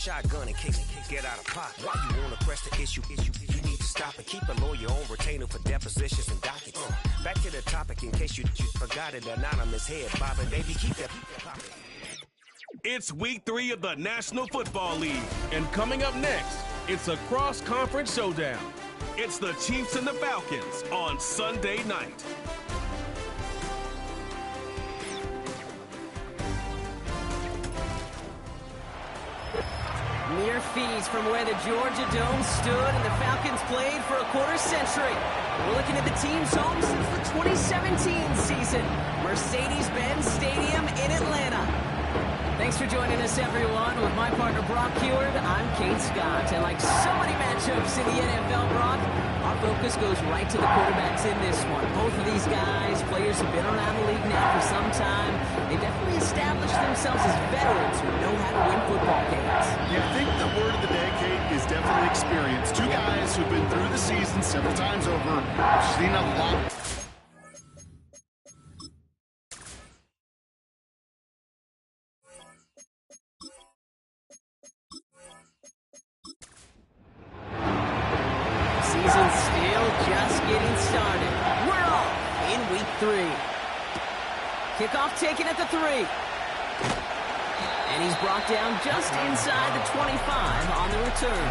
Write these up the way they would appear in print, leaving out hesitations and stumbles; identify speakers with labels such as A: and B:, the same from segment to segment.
A: Shotgun in case get out of pocket. Why you wanna press the issue? You need to stop and keep a lawyer on retainer for depositions and dockets. Back to the topic in case you forgot it. Anonymous head bobbing, baby, keep that popping.
B: It's week 3 of the National Football League, and coming up next, it's a cross-conference showdown. It's the Chiefs and the Falcons on Sunday night.
C: Mere fees from where the Georgia Dome stood and the Falcons played for a quarter century. We're looking at the team's home since the 2017 season, Mercedes-Benz Stadium in Atlanta. Thanks for joining us, everyone. With my partner, Brock Heward, I'm Kate Scott. And like so many matchups in the NFL, Brock, our focus goes right to the quarterbacks in this one. Both of these guys, players who've been around the league now for some time. They definitely established themselves as veterans who know how to win football games.
D: Yeah, I think the word of the day, Kate, is definitely experience. Two guys who've been through the season several times over. I've seen a lot.
C: Season's still just getting started. We're off in week 3. Kickoff taken at the 3. And he's brought down just inside the 25 on the return.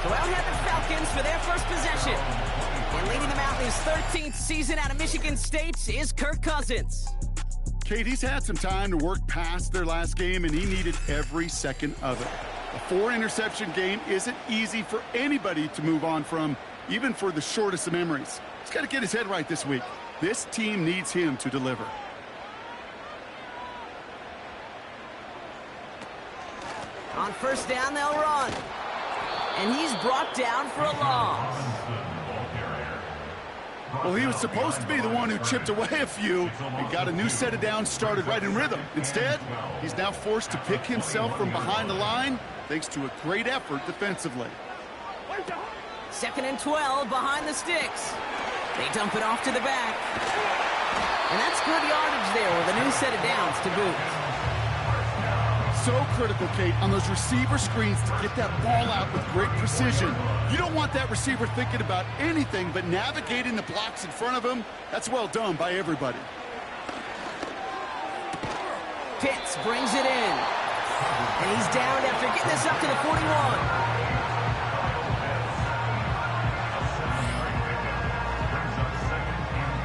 C: So out have the Falcons for their first possession. And leading them out in his 13th season out of Michigan State is Kirk Cousins.
D: Kate, he's had some time to work past their last game, and he needed every second of it. A 4-interception game isn't easy for anybody to move on from, even for the shortest of memories. He's got to get his head right this week. This team needs him to deliver.
C: On first down, they'll run. And he's brought down for a loss.
D: Well, he was supposed to be the one who chipped away a few and got a new set of downs started right in rhythm. Instead, he's now forced to pick himself from behind the line thanks to a great effort defensively.
C: 2nd and 12 behind the sticks. They dump it off to the back. And that's good yardage there with a new set of downs to boot.
D: So critical, Kate, on those receiver screens to get that ball out with great precision. You don't want that receiver thinking about anything but navigating the blocks in front of him. That's well done by everybody.
C: Pitts brings it in. And he's down after getting this up to the 41.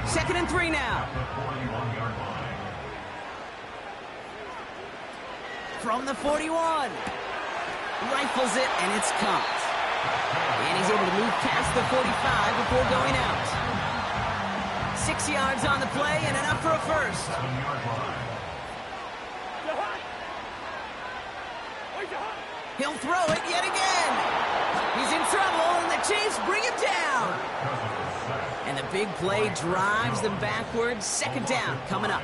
C: Second and 3 now. From the 41. Rifles it, and it's caught. And he's able to move past the 45 before going out. 6 yards on the play and enough for a first. He'll throw it yet again. He's in trouble, and the Chiefs bring him down. And the big play drives them backwards. 2nd down coming up.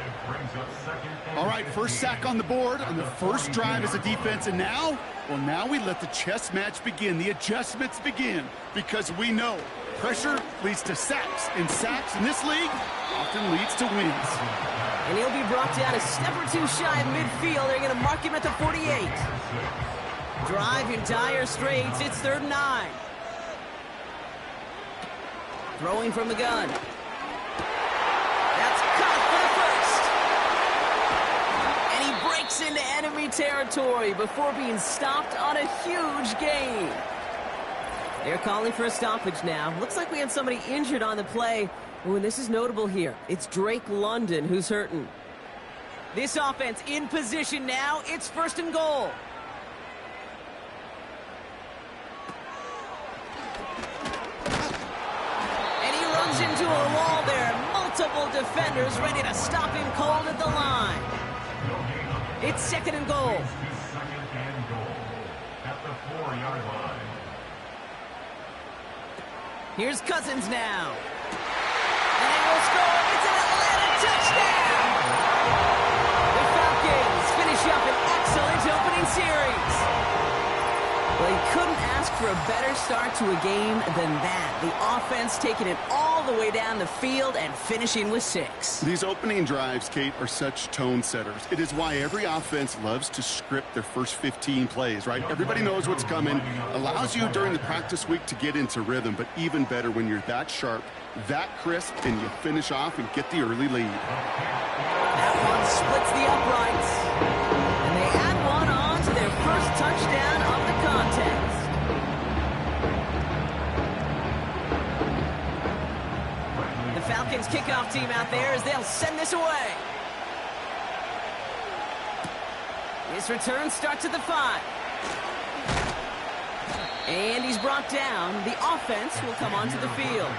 D: All right, first sack on the board on the first drive as a defense, and now, well, now we let the chess match begin. The adjustments begin, because we know pressure leads to sacks, and sacks in this league often leads to wins.
C: And he'll be brought down a step or two shy of midfield. They're going to mark him at the 48. Drive in dire straits. It's 3rd and 9. Throwing from the gun. That's caught for the first. And he breaks into enemy territory before being stopped on a huge gain. They're calling for a stoppage now. Looks like we had somebody injured on the play. Oh, and this is notable here. It's Drake London who's hurting. This offense in position now. It's 1st and goal. Into a wall there. Multiple defenders ready to stop him cold at the line. It's 2nd and goal. Here's Cousins now. And they will score. It's an Atlanta touchdown. The Falcons finish up an excellent opening series. Well, you couldn't ask for a better start to a game than that. The offense taking it all the way down the field and finishing with 6.
D: These opening drives, Kate, are such tone setters. It is why every offense loves to script their first 15 plays, right? Everybody knows what's coming. Allows you during the practice week to get into rhythm, but even better when you're that sharp, that crisp, and you finish off and get the early lead.
C: That one splits the uprights. And they add one on to their first touchdown of the contest. The Falcons kickoff team out there as they'll send this away. This return starts at the 5. And he's brought down. The offense will come onto the field.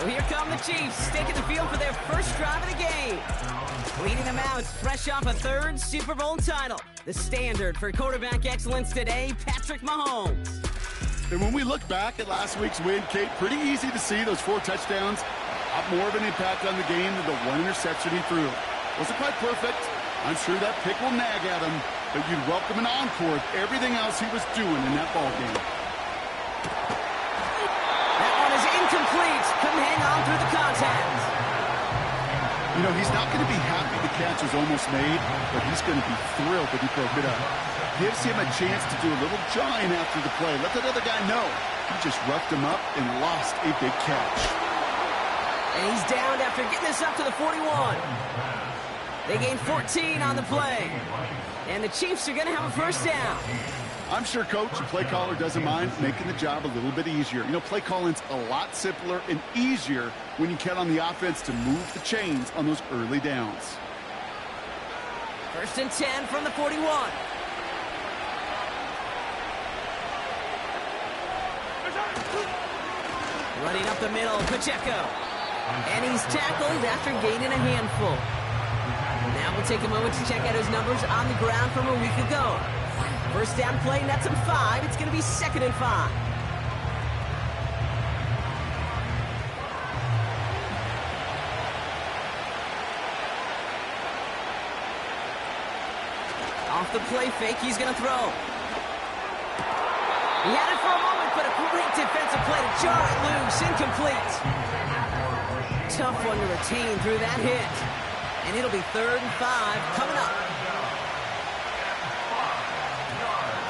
C: So here come the Chiefs, taking the field for their first drive of the game. Leading them out, fresh off a 3rd Super Bowl title. The standard for quarterback excellence today, Patrick Mahomes.
D: And when we look back at last week's win, Kate, pretty easy to see those 4 touchdowns. A lot more of an impact on the game than the 1 interception he threw. Wasn't quite perfect. I'm sure that pick will nag at him, but you'd welcome an encore of everything else he was doing in that ball game.
C: That one is incomplete. Couldn't hang on through the contact.
D: You know, he's not going to be happy the catch was almost made, but he's going to be thrilled that he broke it up. Gives him a chance to do a little jawing after the play. Let that other guy know. He just roughed him up and lost a big catch.
C: And he's downed after getting this up to the 41. They gain 14 on the play. And the Chiefs are going to have a first down.
D: I'm sure Coach, the play caller, doesn't mind making the job a little bit easier. You know, play calling's a lot simpler and easier when you count on the offense to move the chains on those early downs.
C: 1st and 10 from the 41. Running up the middle, Pacheco. And he's tackled after gaining a handful. Now we'll take a moment to check out his numbers on the ground from a week ago. First down play, nets him 5. It's going to be 2nd and 5. Off the play fake, he's going to throw. He had it for a moment, but a great defensive play to jar it loose. Incomplete. Tough one to retain through that hit. And it'll be 3rd and 5 coming up.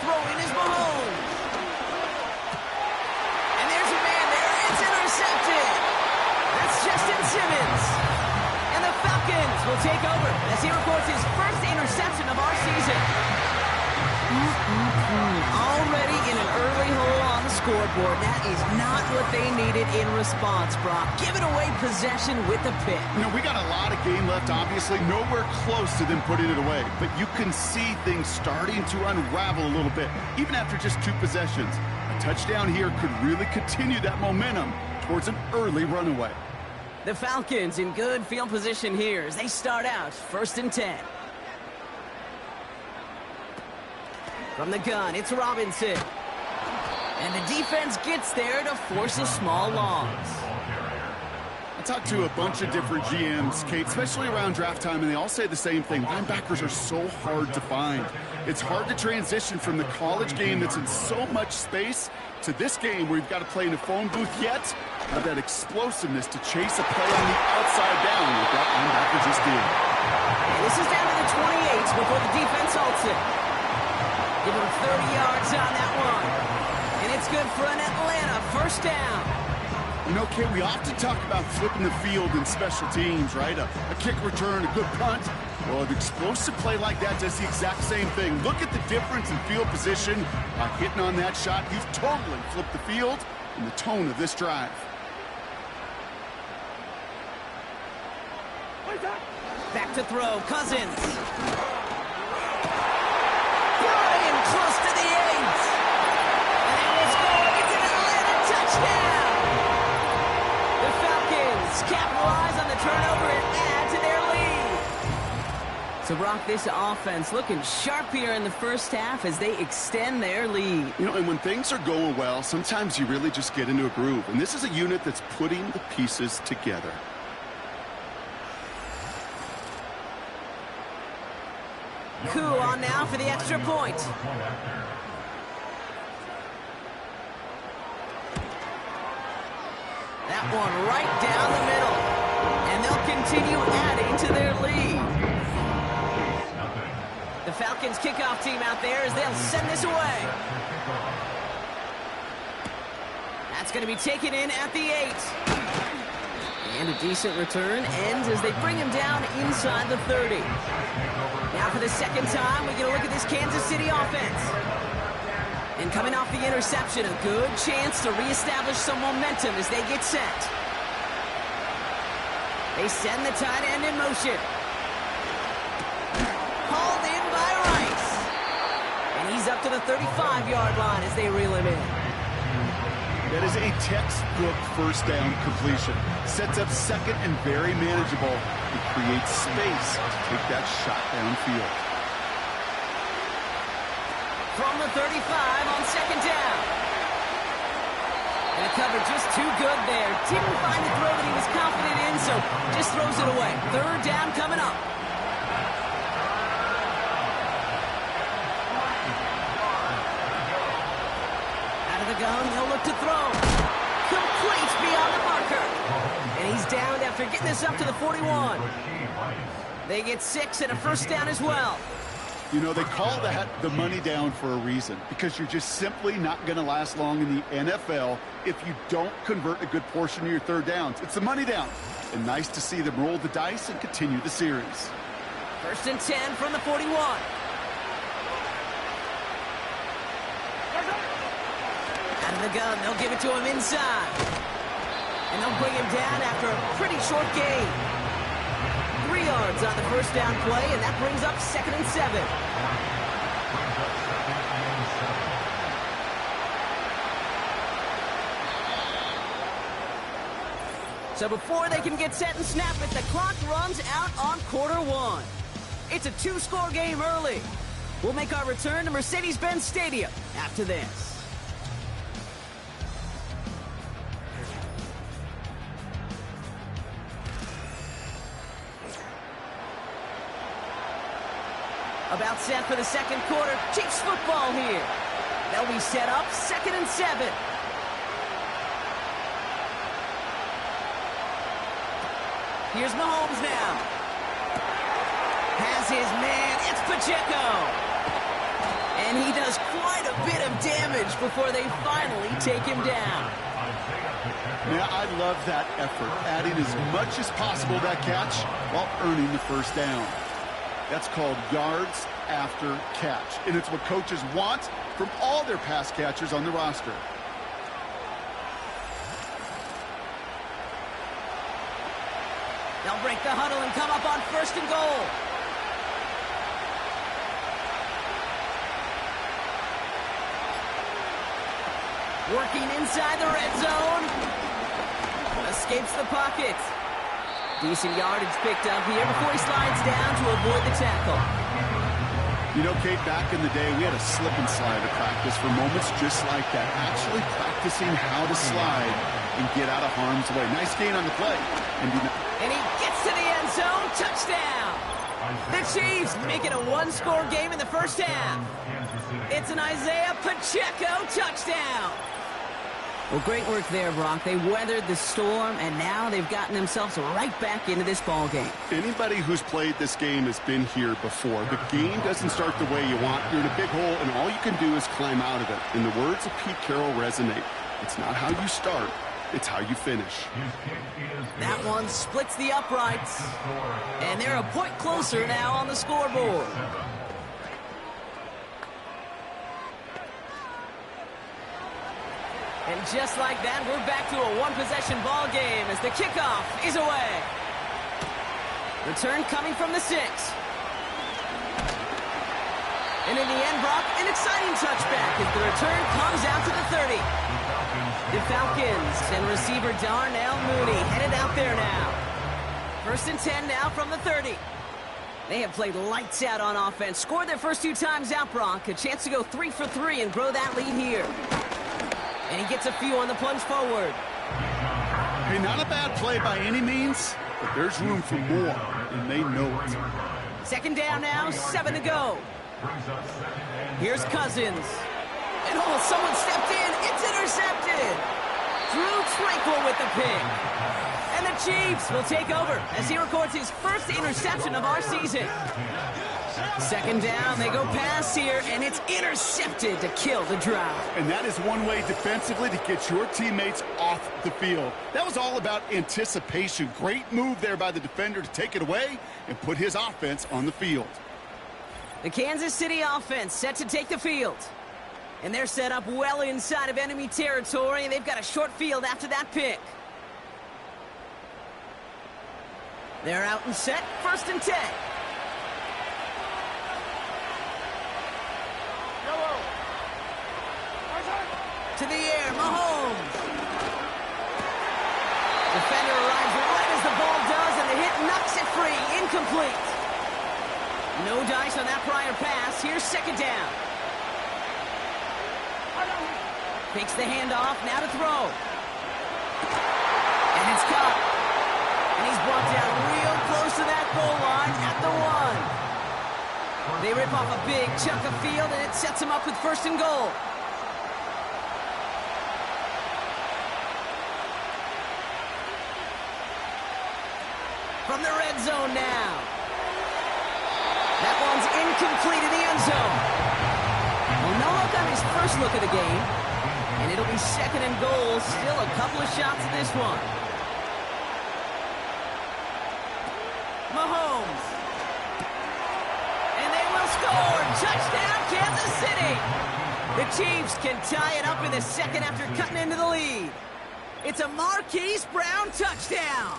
C: Throwing is Mahomes. And there's a man there. It's intercepted. That's Justin Simmons. And the Falcons will take over as he records his first interception of our season. Already in an early hole on the scoreboard. That is not what they needed in response, Brock. Giving away possession with the pick.
D: You know, we got a lot of game left, obviously. Nowhere close to them putting it away. But you can see things starting to unravel a little bit, even after just 2 possessions. A touchdown here could really continue that momentum towards an early runaway.
C: The Falcons in good field position here as they start out 1st and 10. From the gun, it's Robinson. And the defense gets there to force a small loss.
D: I talked to a bunch of different GMs, Kate, especially around draft time, and they all say the same thing. Linebackers are so hard to find. It's hard to transition from the college game that's in so much space to this game where you've got to play in a phone booth, yet have that explosiveness to chase a play on the outside down like that linebacker just did.
C: And this is down to the 28 before the defense halts it. Give him 30 yards on that one. And it's good for an Atlanta first down.
D: You know, Kate, we often talk about flipping the field in special teams, right? A kick return, a good punt. Well, an explosive play like that does the exact same thing. Look at the difference in field position. By hitting on that shot, you've totally flipped the field and the tone of this drive.
C: Back to throw, Cousins. Brian close to the 8. And they will score. It's an Atlanta touchdown. The Falcons capitalize on the turnover and add to their lead. So, Brock, this offense looking sharp here in the first half as they extend their lead.
D: You know, and when things are going well, sometimes you really just get into a groove. And this is a unit that's putting the pieces together.
C: Koo on now for the extra point. That one right down the middle. And they'll continue adding to their lead. The Falcons kickoff team out there as they'll send this away. That's going to be taken in at the 8. And a decent return ends as they bring him down inside the 30. Now for the second time, we get a look at this Kansas City offense. And coming off the interception, a good chance to reestablish some momentum as they get set. They send the tight end in motion. Hauled in by Rice. And he's up to the 35-yard line as they reel him in.
D: That is a textbook first down completion. Sets up second and very manageable. It creates space to take that shot downfield.
C: From the 35 on second down. And a cover just too good there. Didn't find the throw that he was confident in, so just throws it away. Third down coming up. Out of the gun, he'll look to throw. Complete beyond the marker. And he's down after getting this up to the 41. They get 6 and a first down as well.
D: You know, they call that the money down for a reason, because you're just simply not going to last long in the NFL if you don't convert a good portion of your third downs. It's the money down. And nice to see them roll the dice and continue the series.
C: First and 10 from the 41. Out of the gun, they'll give it to him inside. And they'll bring him down after a pretty short gain. 3 yards on the first down play, and that brings up 2nd and 7. So before they can get set and snap it, the clock runs out on quarter 1. It's a 2-score game early. We'll make our return to Mercedes-Benz Stadium after this. About set for the second quarter. Chiefs football here. They'll be set up 2nd and 7. Here's Mahomes now. Has his man. It's Pacheco. And he does quite a bit of damage before they finally take him down.
D: Yeah, I love that effort. Adding as much as possible to that catch while earning the first down. That's called yards after catch. And it's what coaches want from all their pass catchers on the roster.
C: They'll break the huddle and come up on 1st and goal. Working inside the red zone. Escapes the pocket. Decent yardage picked up here before he slides down to avoid the tackle.
D: You know, Kate, back in the day, we had a slip and slide at practice for moments just like that. Actually practicing how to slide and get out of harm's way. Nice gain on the play.
C: And he gets to the end zone. Touchdown. The Chiefs make it a 1-score game in the first half. It's an Isaiah Pacheco touchdown. Well, great work there, Brock. They weathered the storm, and now they've gotten themselves right back into this ball game.
D: Anybody who's played this game has been here before. The game doesn't start the way you want. You're in a big hole, and all you can do is climb out of it. And the words of Pete Carroll resonate. It's not how you start, it's how you finish.
C: That one splits the uprights, and they're a point closer now on the scoreboard. And just like that, we're back to a one-possession ball game as the kickoff is away. Return coming from the 6. And in the end, Brock, an exciting touchback as the return comes out to the 30. The Falcons and receiver Darnell Mooney headed out there now. 1st and 10 now from the 30. They have played lights out on offense. Scored their first 2 times out, Brock. A chance to go 3 for 3 and grow that lead here. And he gets a few on the plunge forward.
D: Hey, not a bad play by any means, but there's room for more, and they know it.
C: 2nd down now, 7 to go. Here's Cousins. And someone stepped in. It's intercepted. Drew Tranquil with the pick. And the Chiefs will take over as he records his first interception of our season. Second down, they go pass here, and it's intercepted to kill the drive.
D: And that is one way defensively to get your teammates off the field. That was all about anticipation. Great move there by the defender to take it away and put his offense on the field.
C: The Kansas City offense set to take the field. And they're set up well inside of enemy territory, and they've got a short field after that pick. They're out and set, 1st and 10. To the air, Mahomes. Defender arrives right as the ball does, and the hit knocks it free. Incomplete. No dice on that prior pass. Here's 2nd down. Takes the handoff, now to throw. And it's caught. And he's brought down real close to that goal line at the 1. They rip off a big chunk of field, and it sets him up with 1st and goal. From the red zone now. That one's incomplete in the end zone. Well, no look on his first look of the game. And it'll be 2nd and goal. Still a couple of shots at this one. Mahomes. And they will score. Touchdown, Kansas City. The Chiefs can tie it up in the 2nd after cutting into the lead. It's a Marquise Brown touchdown.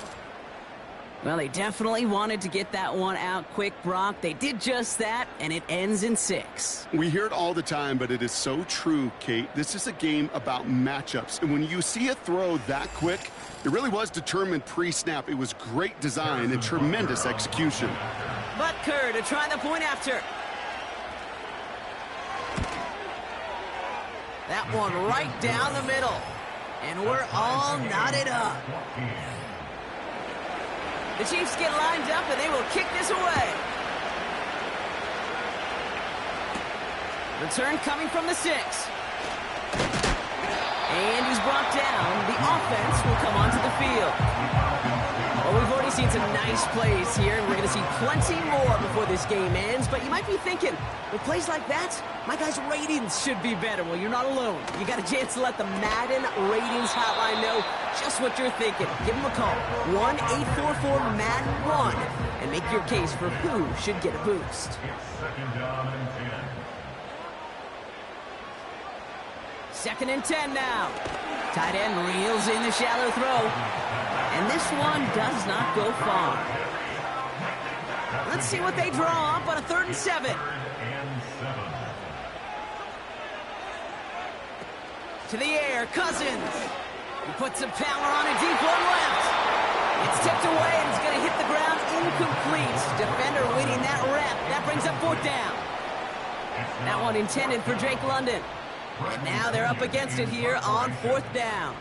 C: Well, they definitely wanted to get that one out quick, Brock. They did just that, and it ends in 6.
D: We hear it all the time, but it is so true, Kate. This is a game about matchups. And when you see a throw that quick, it really was determined pre-snap. It was great design and tremendous execution.
C: Butker to try the point after. That one right down the middle. And we're all knotted up. The Chiefs get lined up, and they will kick this away. Return coming from the 6. And he's brought down. The offense will come onto the field. Well, we've already seen some nice plays here, and we're going to see plenty more before this game ends. But you might be thinking, with plays like that, my guys' ratings should be better. Well, you're not alone. You got a chance to let the Madden ratings hotline know just what you're thinking. Give them a call, 1-844-MADDEN-1, and make your case for who should get a boost. 2nd and 10 now. Tight end reels in the shallow throw. And this one does not go far. Let's see what they draw up on a 3rd and 7. To the air, Cousins. He puts some power on a deep one left. It's tipped away, and it's going to hit the ground incomplete. Defender winning that rep. That brings up 4th down. That one intended for Drake London. And now they're up against it here on 4th down.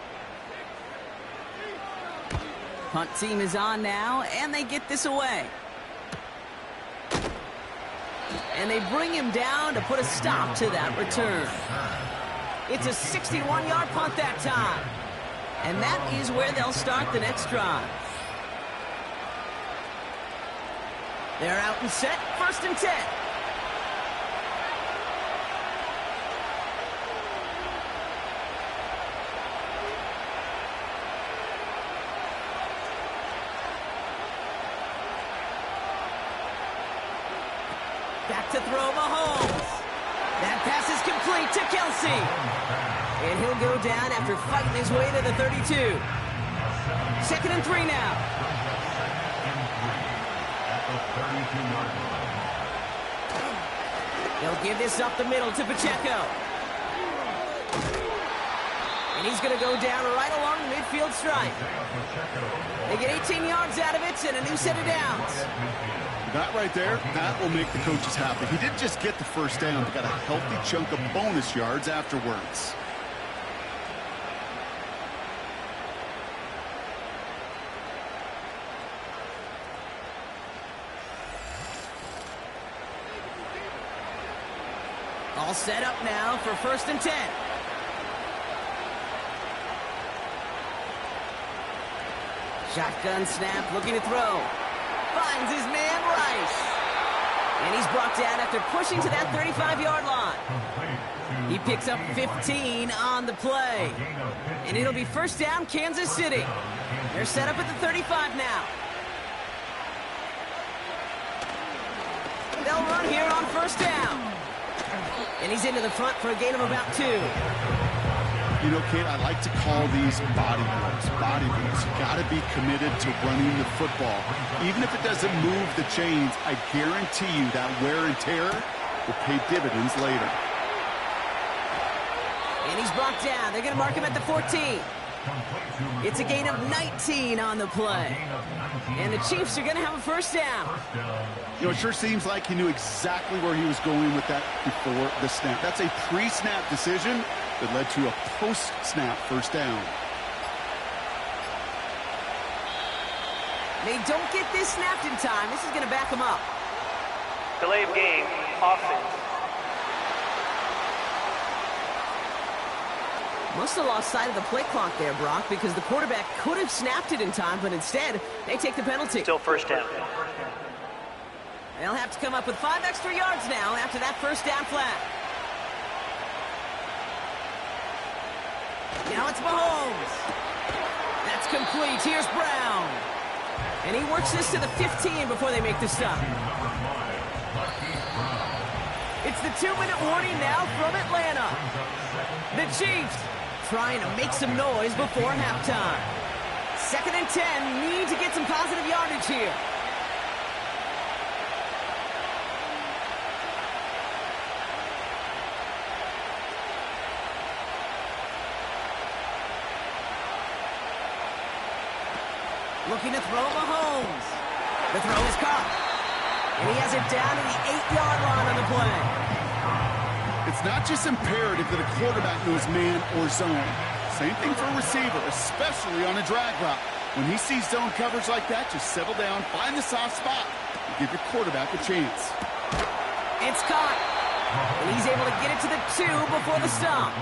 C: Punt team is on now, and they get this away. And they bring him down to put a stop to that return. It's a 61-yard punt that time. And that is where they'll start the next drive. They're out and set, 1st and 10. Back to throw, Mahomes. That pass is complete to Kelsey. And he'll go down after fighting his way to the 32. 2nd and 3 now. They'll give this up the middle to Pacheco. And he's going to go down right along the midfield stripe. They get 18 yards out of it and a new set of downs.
D: That right there, that will make the coaches happy. He didn't just get the 1st down, but got a healthy chunk of bonus yards afterwards. All set up now for 1st and 10.
C: Shotgun snap, looking to throw. Finds his man Rice. And he's brought down after pushing to that 35-yard line. He picks up 15 on the play. And it'll be first down, Kansas City. They're set up at the 35 now. They'll run here on first down. And he's into the front for a gain of about 2.
D: You know, Kate, I like to call these body blows. Body blows. You got to be committed to running the football. Even if it doesn't move the chains, I guarantee you that wear and tear will pay dividends later.
C: And he's brought down. They're going to mark him at the 14. It's a gain of 19 on the play. And the Chiefs are going to have a first down.
D: You know, it sure seems like he knew exactly where he was going with that before the snap. That's a pre-snap decision that led to a post-snap first down.
C: They don't get this snapped in time. This is going to back them up.
E: Delay of game, offense.
C: Must have lost sight of the play clock there, Brock, because the quarterback could have snapped it in time, but instead, they take the penalty.
E: Still first down.
C: They'll have to come up with 5 extra yards now after that first down flat. Now it's Mahomes. That's complete. Here's Brown. And he works this to the 15 before they make the stop. It's the 2-minute warning now from Atlanta. The Chiefs trying to make some noise before halftime. 2nd and 10. Need to get some positive yardage here. Looking to throw Mahomes. The throw is caught. And he has it down to the 8-yard line on the play.
D: It's not just imperative that a quarterback knows man or zone. Same thing for a receiver, especially on a drag route. When he sees zone coverage like that, just settle down, find the soft spot, and give your quarterback a chance.
C: It's caught. And he's able to get it to the 2 before the stop.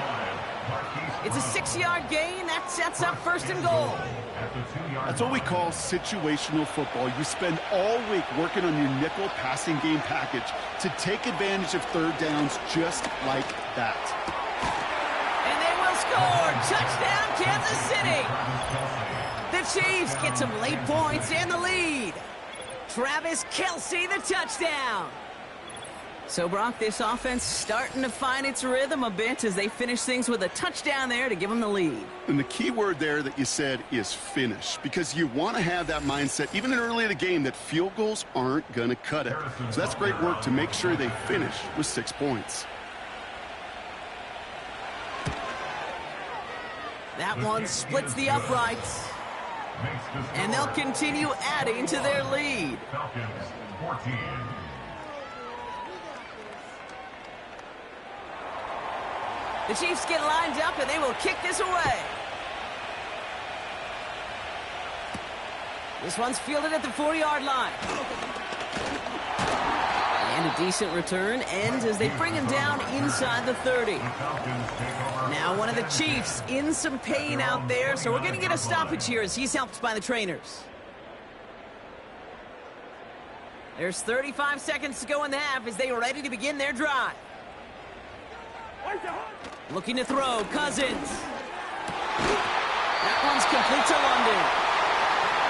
C: It's a 6-yard gain. That sets up 1st and goal.
D: That's what we call situational football. You spend all week working on your nickel passing game package to take advantage of third downs just like that.
C: And they will score. Touchdown, Kansas City. The Chiefs get some late points and the lead. Travis Kelce, the touchdown. So, Brock, this offense starting to find its rhythm a bit as they finish things with a touchdown there to give them the lead.
D: And the key word there that you said is finish, because you want to have that mindset, even early in the game, that field goals aren't going to cut it. So that's great work to make sure they finish with 6 points.
C: That one splits the uprights. And they'll continue adding to their lead.
F: Falcons 14.
C: The Chiefs get lined up, and they will kick this away. This one's fielded at the 40-yard line. And a decent return ends as they bring him down inside the 30. Now one of the Chiefs in some pain out there, so we're going to get a stoppage here as he's helped by the trainers. There's 35 seconds to go in the half as they are ready to begin their drive. Looking to throw, Cousins. That one's complete to London.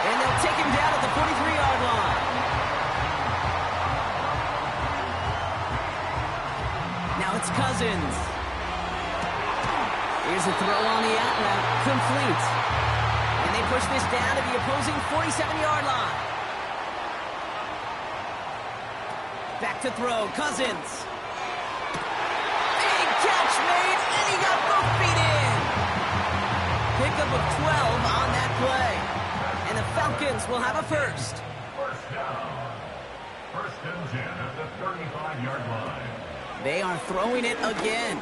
C: And they'll take him down at the 43-yard line. Now it's Cousins. Here's a throw on the out route, complete. And they push this down to the opposing 47-yard line. Back to throw, Cousins. Catch made, and he got both feet in. Pickup of 12 on that play. And the Falcons will have a first.
F: First down. 1st and 10 at the 35-yard line.
C: They are throwing it again.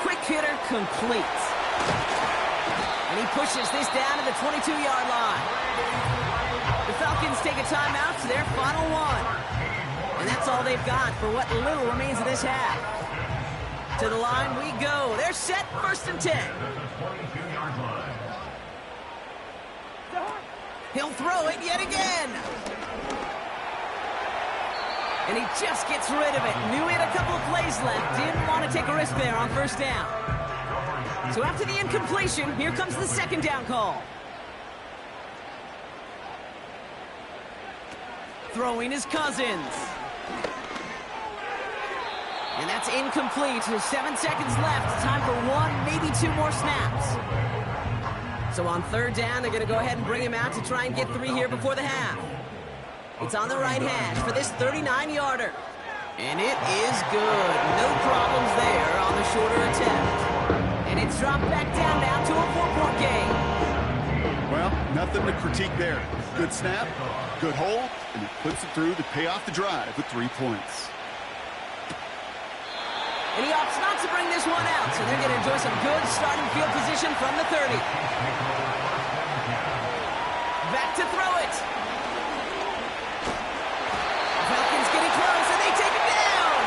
C: Quick hitter complete. And he pushes this down to the 22-yard line. The Falcons take a timeout to their final one. And that's all they've got for what little remains of this half. To the line we go. They're set, 1st and 10. He'll throw it yet again. And he just gets rid of it. Knew he had a couple of plays left. Didn't want to take a risk there on first down. So after the incompletion, here comes the second down call. Throwing his Cousins. And that's incomplete. 7 seconds left. Time for one, maybe two more snaps. So on third down, they're going to go ahead and bring him out to try and get 3 here before the half. It's on the right hash for this 39-yarder. And it is good. No problems there on the shorter attempt. And it's dropped back down now to a 4-point game.
D: Well, nothing to critique there. Good snap, good hold, and he puts it through to pay off the drive with 3 points.
C: And he opts not to bring this one out, so they're going to enjoy some good starting field position from the 30. Back to throw it. Falcons getting close, and they take it down.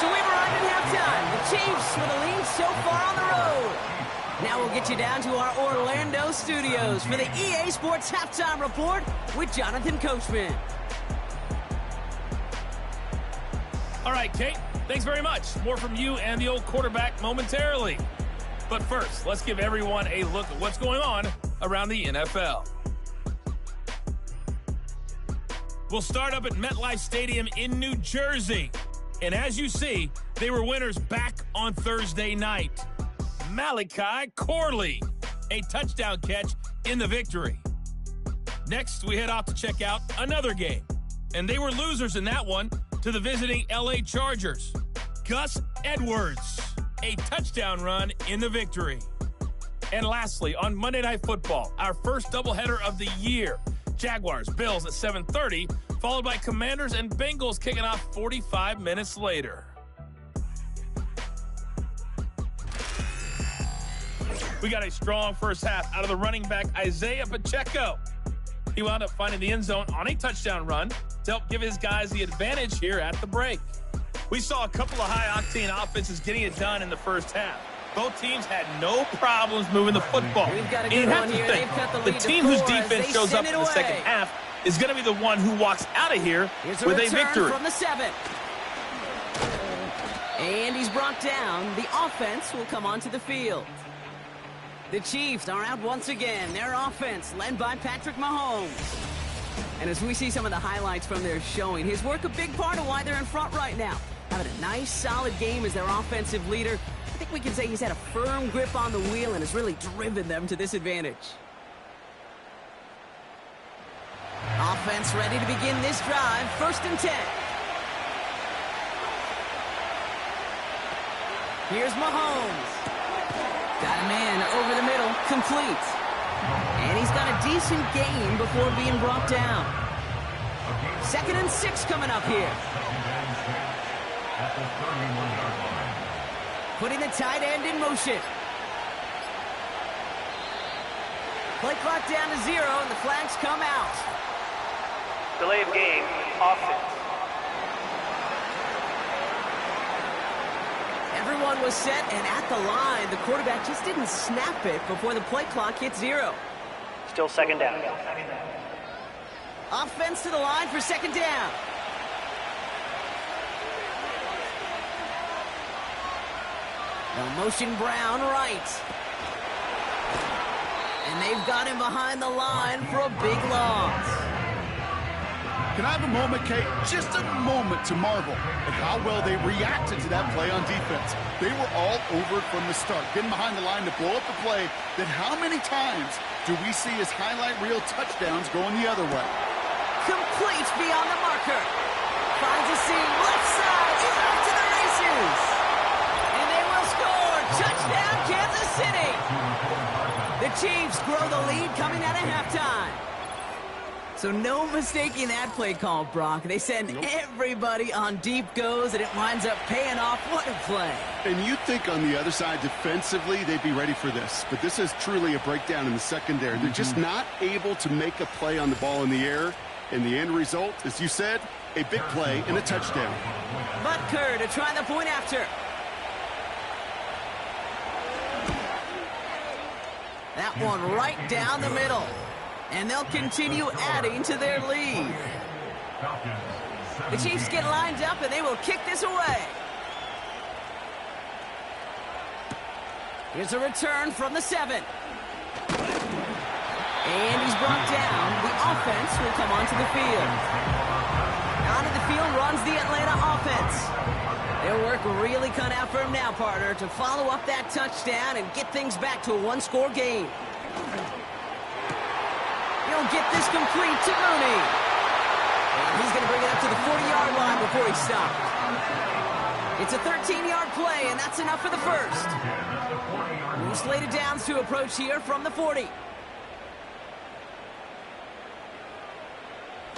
C: So we've arrived at halftime. The Chiefs with a lead so far on the road. Now we'll get you down to our Orlando studios for the EA Sports Halftime Report with Jonathan Coachman.
G: All right, Kate, thanks very much. More from you and the old quarterback momentarily. But first, let's give everyone a look at what's going on around the NFL. We'll start up at MetLife Stadium in New Jersey. And as you see, they were winners back on Thursday night. Malachi Corley, a touchdown catch in the victory. Next, we head off to check out another game. And they were losers in that one to the visiting LA Chargers. Gus Edwards, a touchdown run in the victory. And lastly, on Monday Night Football, our first doubleheader of the year, Jaguars, Bills at 7:30, followed by Commanders and Bengals kicking off 45 minutes later. We got a strong first half out of the running back Isaiah Pacheco. He wound up finding the end zone on a touchdown run to help give his guys the advantage here at the break. We saw a couple of high-octane offenses getting it done in the first half. Both teams had no problems moving the football.
C: We've got a good one here. They've cut the lead
G: the team
C: to
G: whose
C: 4
G: defense shows up in the second half is going to be the one who walks out of here with a victory.
C: From the 7. And he's brought down. The offense will come onto the field. The Chiefs are out once again. Their offense led by Patrick Mahomes. And as we see some of the highlights from their showing, his work a big part of why they're in front right now. Having a nice, solid game as their offensive leader. I think we can say he's had a firm grip on the wheel and has really driven them to this advantage. Offense ready to begin this drive. 1st and 10. Here's Mahomes. Got a man over the middle, complete. And he's got a decent gain before being brought down. 2nd and 6 coming up here. Putting the tight end in motion. Play clock down to 0, and the flags come out.
E: Delay of game, offense.
C: Everyone was set and at the line. The quarterback just didn't snap it before the play clock hit 0.
E: Still 2nd down.
C: Offense to the line for 2nd down. Now motion Brown right. And they've got him behind the line for a big loss.
D: Can I have a moment, Kate? Just a moment to marvel at how well they reacted to that play on defense. They were all over it from the start, getting behind the line to blow up the play. Then how many times do we see his highlight reel touchdowns going the other way?
C: Complete beyond the marker. Finds a seam, left side, he's off to the races. And they will score. Touchdown, Kansas City. The Chiefs grow the lead coming out of halftime. So no mistaking that play call, Brock. They send everybody on deep goes, and it winds up paying off. What a play.
D: And you'd think on the other side, defensively, they'd be ready for this. But this is truly a breakdown in the secondary. They're just not able to make a play on the ball in the air. And the end result, as you said, a big play and a touchdown.
C: Butker to try the point after. That one right down the middle. And they'll continue adding to their lead. The Chiefs get lined up, and they will kick this away. Here's a return from the 7. And he's brought down. The offense will come onto the field. Onto the field runs the Atlanta offense. Their work really cut out for him now, partner, to follow up that touchdown and get things back to a one-score game. He'll get this complete to Mooney. And he's going to bring it up to the 40-yard line before he stopped. It's a 13-yard play, and that's enough for the first. New slated downs to approach here from the 40.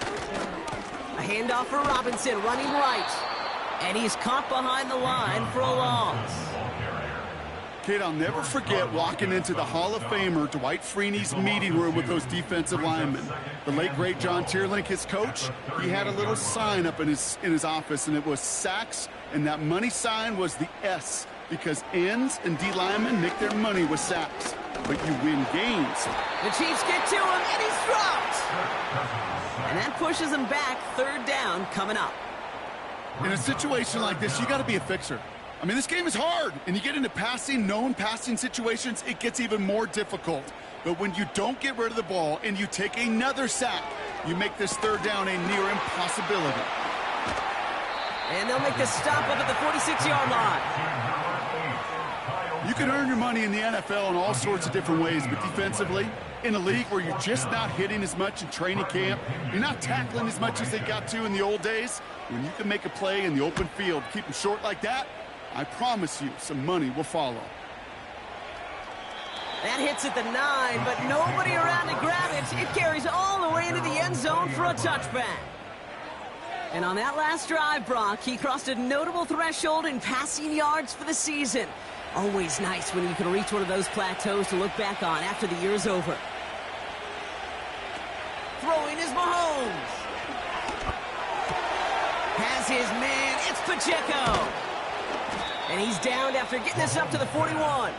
C: A handoff for Robinson, running right. And he's caught behind the line for a loss.
D: Kid, I'll never forget walking into the Hall of Famer Dwight Freeney's meeting room with those defensive linemen. The late, great John Tierlink, his coach, he had a little sign up in his office, and it was sacks, and that money sign was the S, because ends and D linemen make their money with sacks. But you win games.
C: The Chiefs get to him, and he's dropped. And that pushes him back. Third down coming up.
D: In a situation like this, you got to be a fixer. I mean, this game is hard, and you get into known passing situations, it gets even more difficult. But when you don't get rid of the ball and you take another sack, you make this third down a near impossibility.
C: And they'll make the stop up at the 46-yard line.
D: You can earn your money in the NFL in all sorts of different ways, but defensively, in a league where you're just not hitting as much in training camp, you're not tackling as much as they got to in the old days, when you can make a play in the open field, keep them short like that, I promise you some money will follow.
C: That hits at the 9, but nobody around to grab it. It carries all the way into the end zone for a touchback. And on that last drive, Brock, he crossed a notable threshold in passing yards for the season. Always nice when you can reach one of those plateaus to look back on after the year's over. Throwing is Mahomes. Has his man, it's Pacheco. And he's downed after getting this up to the 41.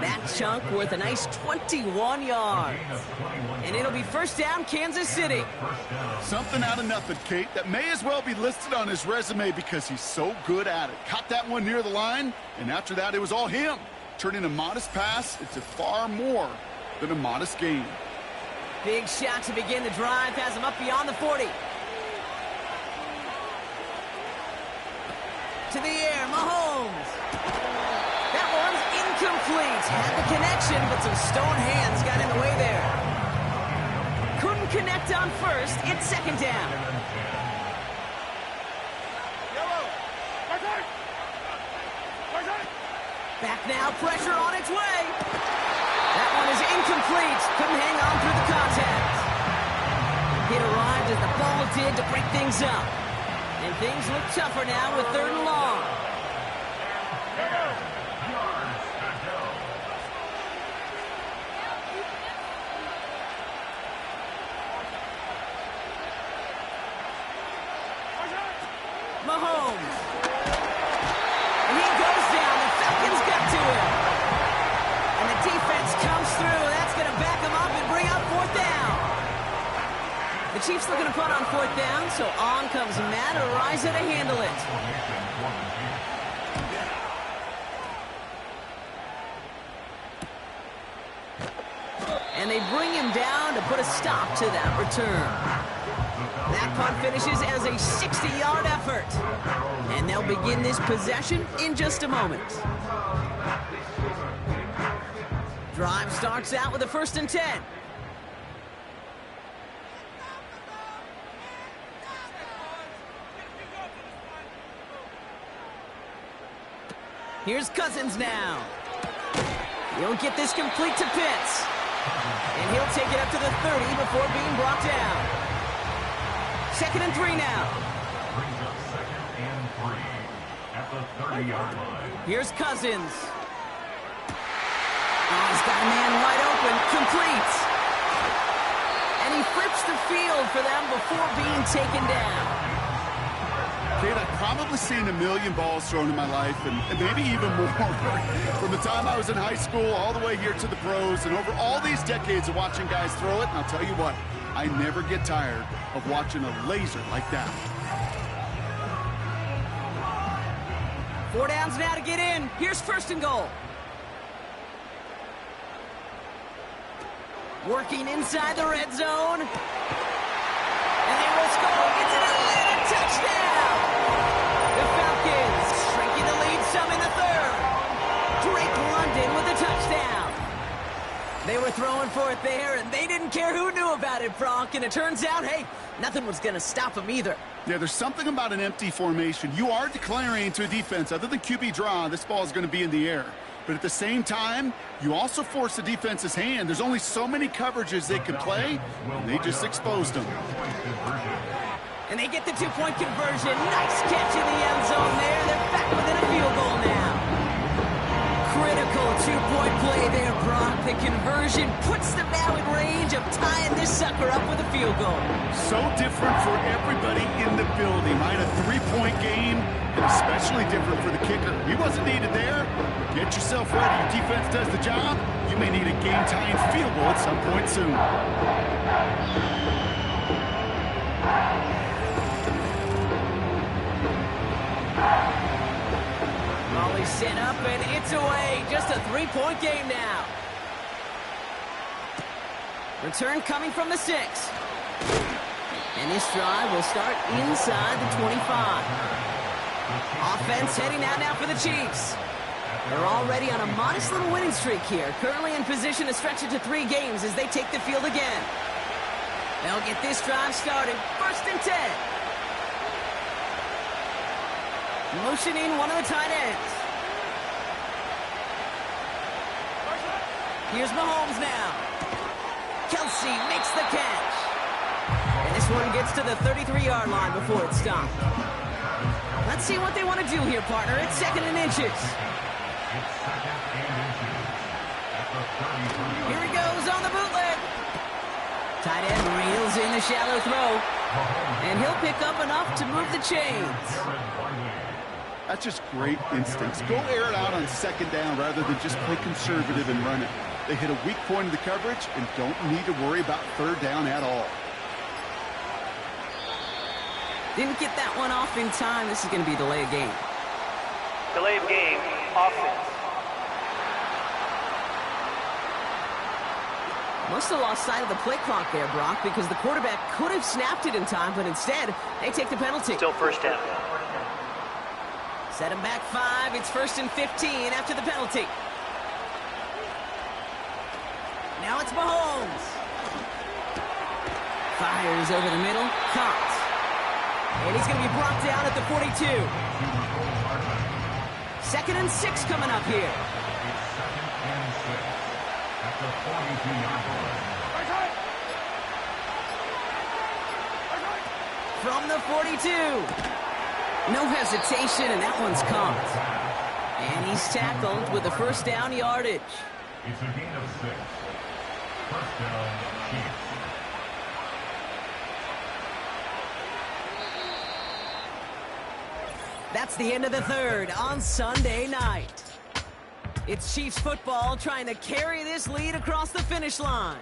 C: That chunk worth a nice 21 yards. And it'll be first down, Kansas City.
D: Something out of nothing, Kate, that may as well be listed on his resume because he's so good at it. Caught that one near the line, and after that, it was all him. Turning a modest pass into far more than a modest gain.
C: Big shot to begin the drive, has him up beyond the 40. To the air, Mahomes. That one's incomplete. Had the connection, but some stone hands got in the way there. Couldn't connect on first. It's second down. Back now, pressure on its way. That one is incomplete. Couldn't hang on through the contact. It arrived as the ball did to break things up. And things look tougher now with third and long. Mahomes. And he goes down. The Falcons got to him. And the defense comes through. That's going to back him up and bring up fourth down. The Chiefs looking to punt on fourth down, so on comes Matt Araiza to handle it. And they bring him down to put a stop to that return. That punt finishes as a 60-yard effort. And they'll begin this possession in just a moment. Drive starts out with a 1st and 10. Here's Cousins now. He'll get this complete to Pitts. And he'll take it up to the 30 before being brought down. 2nd and 3 now.
F: Brings up 2nd and 3 at the 30-yard line.
C: Here's Cousins. Oh, he's got a man wide open. Complete. And he flips the field for them before being taken down.
D: Kate, I've probably seen a million balls thrown in my life, and maybe even more. From the time I was in high school all the way here to the pros, and over all these decades of watching guys throw it, and I'll tell you what, I never get tired of watching a laser like that.
C: 4 downs now to get in. Here's first and goal. Working inside the red zone. And they will score. It's an Atlanta touchdown. The Falcons shrinking the lead some in the third. Drake London with a touchdown. They were throwing for it there, and they didn't care who knew about it, Bronk. And it turns out, hey, nothing was going to stop them either.
D: Yeah, there's something about an empty formation. You are declaring to a defense, other than QB draw, this ball is going to be in the air. But at the same time, you also force the defense's hand. There's only so many coverages they can play, and they just exposed them.
C: And they get the 2-point conversion. Nice catch in the end zone there. They're back within a field goal now. Critical 2-point play there, Brock. The conversion puts them now in range of tying this sucker up with a field goal.
D: So different for everybody in the building, right? A 3-point game, and especially different for the kicker. He wasn't needed there. Get yourself ready. Your defense does the job. You may need a game-tying field goal at some point soon.
C: Molly set up, and it's away. Just a 3-point game now. Return coming from the 6. And this drive will start inside the 25. Offense heading out now for the Chiefs. They're already on a modest little winning streak here. Currently in position to stretch it to 3 games as they take the field again. They'll get this drive started. First and 10. Motioning one of the tight ends. Here's Mahomes now. Kelsey makes the catch. And this one gets to the 33-yard line before it's stopped. Let's see what they want to do here, partner. It's 2nd and inches. Here he goes on the bootleg. Tight end reels in the shallow throw. And he'll pick up enough to move the chains.
D: That's just great instincts. Go air it out on 2nd down rather than just play conservative and run it. They hit a weak point of the coverage and don't need to worry about 3rd down at all.
C: Didn't get that one off in time. This is going to be delay of game.
E: Delay of game, offense.
C: Must have lost sight of the play clock there, Brock, because the quarterback could have snapped it in time, but instead, they take the penalty.
E: Still first down.
C: Set him back 5. It's 1st and 15 after the penalty. Now it's Mahomes. Fires over the middle. Caught. And he's going to be brought down at the 42. 2nd and 6 coming up here. From the 42. No hesitation, and that one's caught. And he's tackled with the 1st down yardage.
F: It's a gain of 6. 1st down, Chiefs.
C: That's the end of the 3rd on Sunday night. It's Chiefs football trying to carry this lead across the finish line.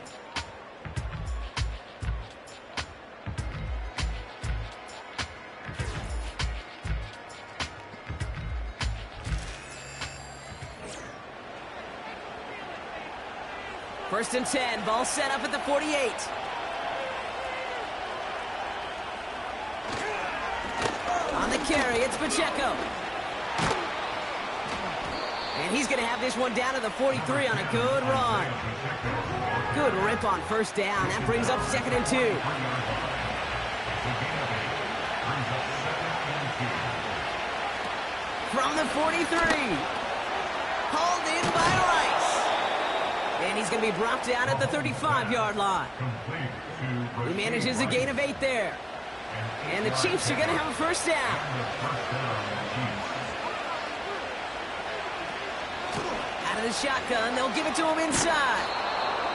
C: First and 10, ball set up at the 48. On the carry, it's Pacheco. And he's going to have this one down to the 43 on a good run. Good rip on 1st down. That brings up 2nd and 2. From the 43. Hauled in by Rice. And he's going to be brought down at the 35-yard line. He manages a gain of 8 there. And the Chiefs are going to have a 1st down. Out of the shotgun, they'll give it to him inside.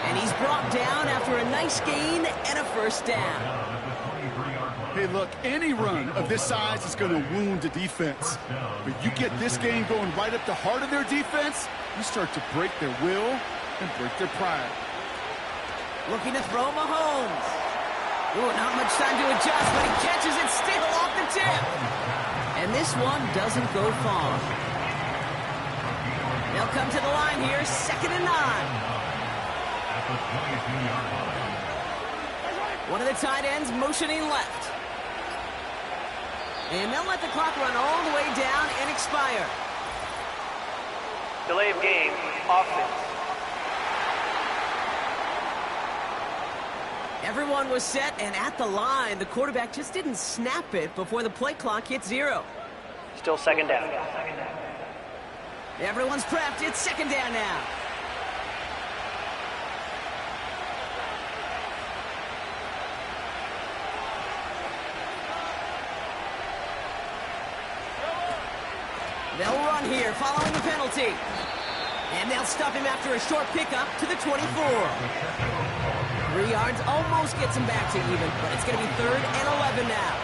C: And he's brought down after a nice gain and a 1st down.
D: Hey, look, any run of this size is going to wound a defense. But you get this game going right up the heart of their defense, you start to break their will and break their pride.
C: Looking to throw Mahomes. Ooh, not much time to adjust, but he catches it still off the tip. And this one doesn't go far. They'll come to the line here, 2nd and 9. One of the tight ends motioning left. And they'll let the clock run all the way down and expire.
E: Delay of game, offense.
C: Everyone was set and at the line. The quarterback just didn't snap it before the play clock hit 0.
E: Still 2nd down.
C: Everyone's prepped. It's 2nd down now. They'll run here following the penalty. And they'll stop him after a short pickup to the 24. 3 yards almost gets him back to even, but it's going to be 3rd and 11 now.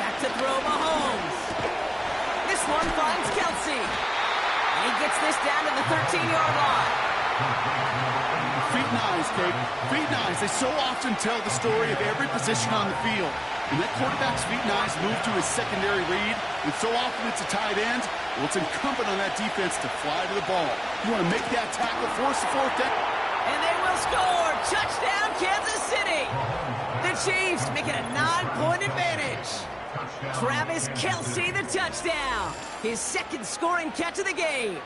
C: Back to throw Mahomes. This one finds Kelsey. And he gets this down to the 13-yard line.
D: Feet and eyes, Kate. Feet and eyes. They so often tell the story of every position on the field. And that quarterback's feet and eyes move to his secondary read, and so often it's a tight end, well, it's incumbent on that defense to fly to the ball. You want to make that tackle, force the 4th down.
C: And they will score. Touchdown, Kansas City. The Chiefs make it a 9-point advantage. Travis Kelsey, the touchdown. His 2nd scoring catch of the game.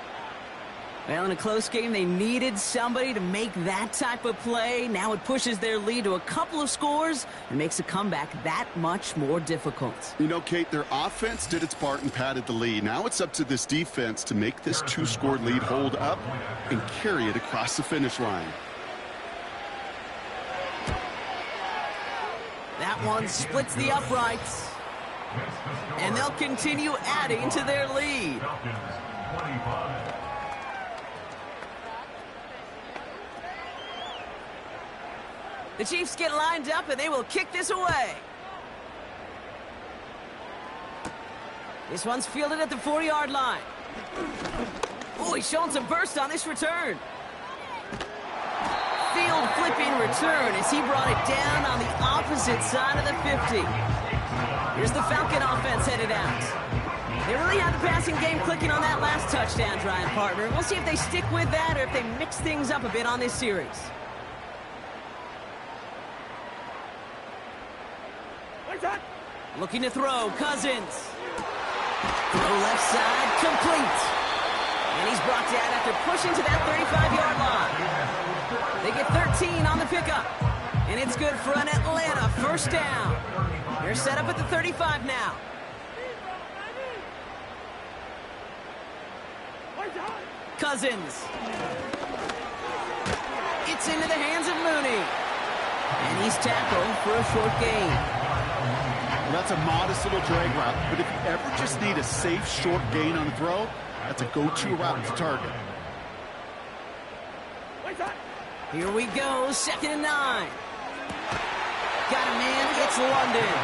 C: Well, in a close game, they needed somebody to make that type of play. Now it pushes their lead to a couple of scores and makes a comeback that much more difficult.
D: You know, Kate, their offense did its part and padded the lead. Now it's up to this defense to make this 2-score lead hold up and carry it across the finish line.
C: That one splits the uprights. And they'll continue adding to their lead. The Chiefs get lined up, and they will kick this away. This one's fielded at the 4-yard line. Oh, he's showing some burst on this return. Field flipping return as he brought it down on the opposite side of the 50. Here's the Falcon offense headed out. They really had the passing game clicking on that last touchdown drive, partner. We'll see if they stick with that or if they mix things up a bit on this series. Looking to throw, Cousins. Throw left side, complete. And he's brought down after pushing to that 35-yard line. They get 13 on the pickup. And it's good for an Atlanta 1st down. They're set up at the 35 now. Cousins. It's into the hands of Mooney. And he's tackled for a short gain.
D: Well, that's a modest little drag route, but if you ever just need a safe, short gain on a throw, that's a go-to route to target.
C: Here we go, 2nd and 9. Got a man, it's London.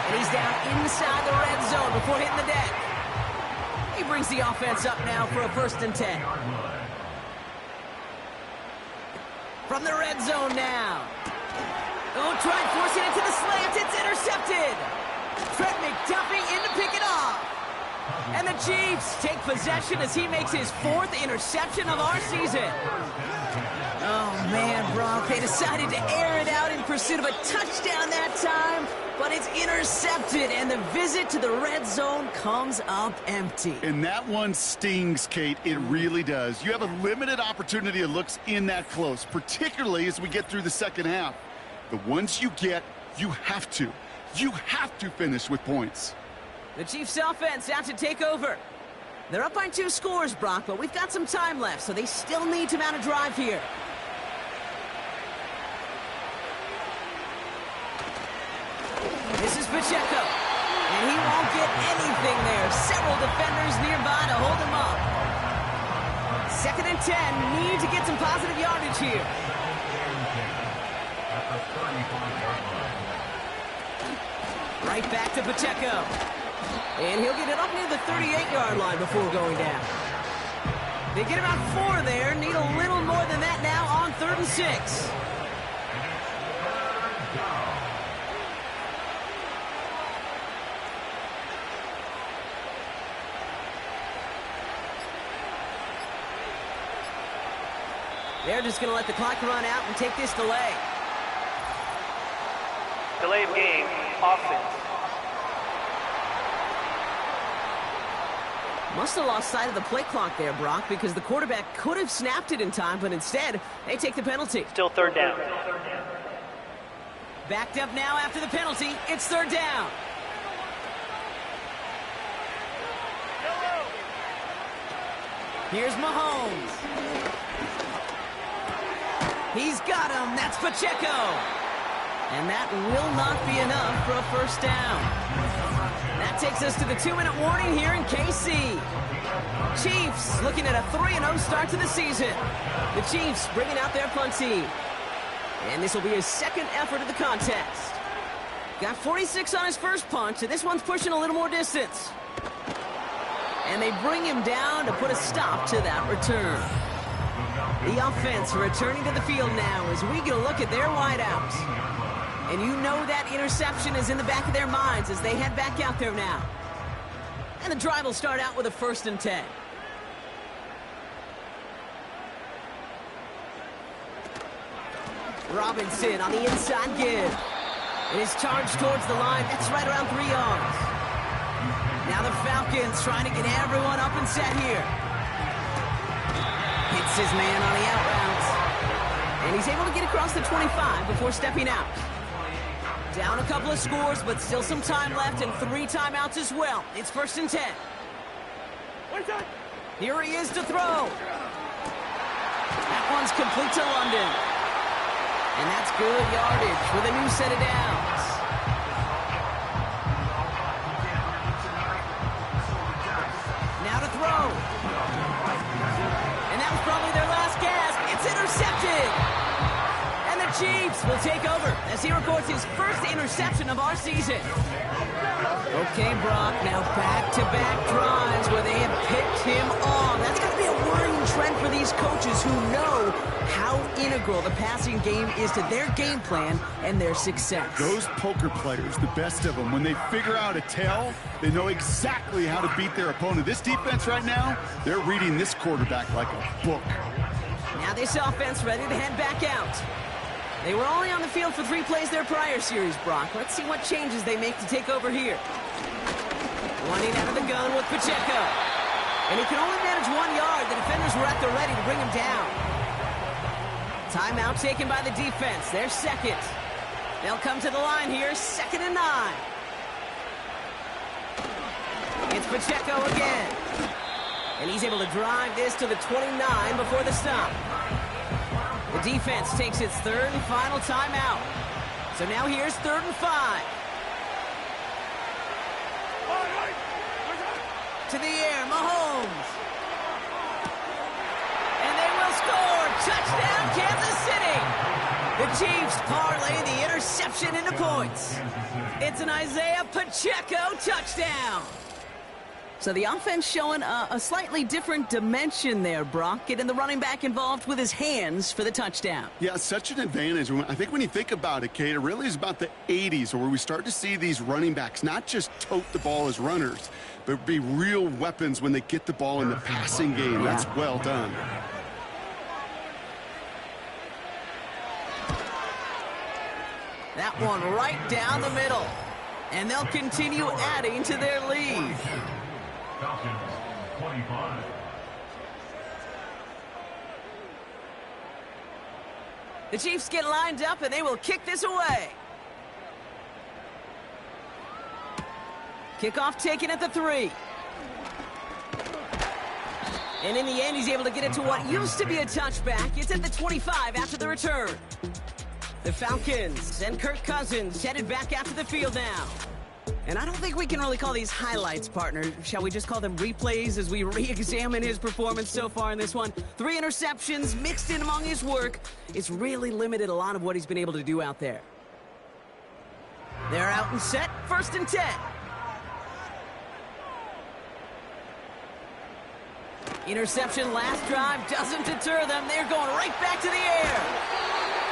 C: And he's down inside the red zone before hitting the deck. He brings the offense up now for a 1st and 10. From the red zone now. Oh, try forcing it to the slant. It's intercepted. Trent McDuffie in to pick it off. And the Chiefs take possession as he makes his 4th interception of our season. Oh, man, Brock, they decided to air it out in pursuit of a touchdown that time, but it's intercepted, and the visit to the red zone comes up empty.
D: And that one stings, Kate. It really does. You have a limited opportunity of looks in that close, particularly as we get through the 2nd half. The ones you get, you have to finish with points.
C: The Chiefs offense out to take over. They're up by 2 scores, Brock, but we've got some time left, so they still need to mount a drive here. This is Pacheco, and he won't get anything there. Several defenders nearby to hold him up. 2nd and 10, need to get some positive yardage here.
F: the 35-yard line.
C: Right back to Pacheco. And he'll get it up near the 38-yard line before going down. They get about 4 there. Need a little more than that now on 3rd and 6. They're just going to let the clock run out and take this delay.
E: Delay of game, offense.
C: Must have lost sight of the play clock there, Brock, because the quarterback could have snapped it in time, but instead, they take the penalty.
E: Still 3rd down.
C: Backed up now after the penalty. It's 3rd down. Here's Mahomes. He's got him. That's Pacheco. And that will not be enough for a 1st down. That takes us to the 2-minute warning here in KC. Chiefs looking at a 3-0 start to the season. The Chiefs bringing out their punt team. And this will be his 2nd effort of the contest. Got 46 on his first punt, and this one's pushing a little more distance. And they bring him down to put a stop to that return. The offense returning to the field now as we get a look at their wideouts. And you know that interception is in the back of their minds as they head back out there now. And the drive will start out with a 1st and 10. Robinson on the inside give. And his charge towards the line. That's right around 3 yards. Now the Falcons trying to get everyone up and set here. Hits his man on the out route. And he's able to get across the 25 before stepping out. Down a couple of scores, but still some time left and 3 timeouts as well. It's 1st and 10. Here he is to throw. That one's complete to London. And that's good yardage with a new set of downs. Now to throw. And that was probably their last gasp. It's intercepted. And the Chiefs will take over as he records his 1st interception of our season. Okay, Brock, now back-to-back drives where they have picked him off. That's got to be a worrying trend for these coaches who know how integral the passing game is to their game plan and their success.
D: Those poker players, the best of them, when they figure out a tell, they know exactly how to beat their opponent. This defense right now, they're reading this quarterback like a book.
C: Now this offense ready to head back out. They were only on the field for 3 plays their prior series, Brock. Let's see what changes they make to take over here. Running out of the gun with Pacheco. And he can only manage 1 yard. The defenders were at the ready to bring him down. Timeout taken by the defense. Their 2nd. They'll come to the line here, 2nd and 9. It's Pacheco again. And he's able to drive this to the 29 before the stop. The defense takes its 3rd and final timeout. So now here's 3rd and 5. To the air, Mahomes. And they will score. Touchdown, Kansas City. The Chiefs parlay the interception into points. It's an Isaiah Pacheco touchdown. So the offense showing a slightly different dimension there, Brock, getting the running back involved with his hands for the touchdown. Yeah, such an advantage. I think when you think about it, Kate, it really is about the 80s where we start to see these running backs not just tote the ball as runners, but be real weapons when they get the ball in the passing game. That's well done. That one right down the middle. And they'll continue adding to their lead.
F: Falcons, 25.
C: The Chiefs get lined up, and they will kick this away. Kickoff taken at the 3. And in the end, he's able to get it to what used to be a touchback. It's at the 25 after the return. The Falcons and Kirk Cousins headed back out to the field now. And I don't think we can really call these highlights, partner. Shall we just call them replays as we re-examine his performance so far in this one? 3 interceptions mixed in among his work. It's really limited a lot of what he's been able to do out there. They're out and set, 1st and 10. Interception last drive doesn't deter them. They're going right back to the air.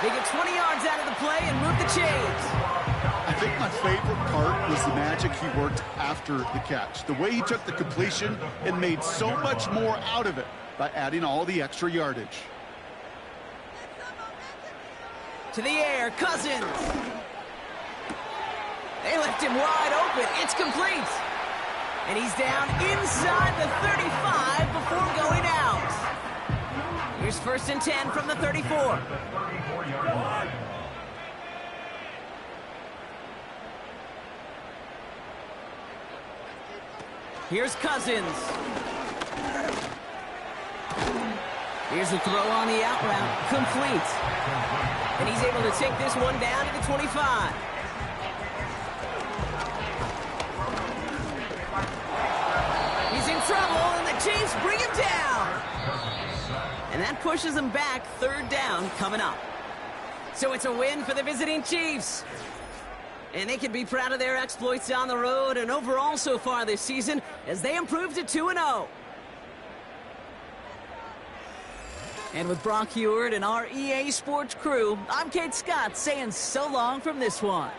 C: They get 20 yards out of the play and move the chains.
D: I think my favorite part was the magic he worked after the catch. The way he took the completion and made so much more out of it by adding all the extra yardage.
C: To the air, Cousins. They left him wide open. It's complete. And he's down inside the 35 before going out. Here's 1st and 10 from the 34. Here's Cousins. Here's the throw on the out route. Complete. And he's able to take this one down to the 25. He's in trouble, and the Chiefs bring him down. And that pushes him back. 3rd down coming up. So it's a win for the visiting Chiefs. And they can be proud of their exploits on the road and overall so far this season as they improved to 2-0. And with Brock Heward and our EA Sports crew, I'm Kate Scott saying so long from this one.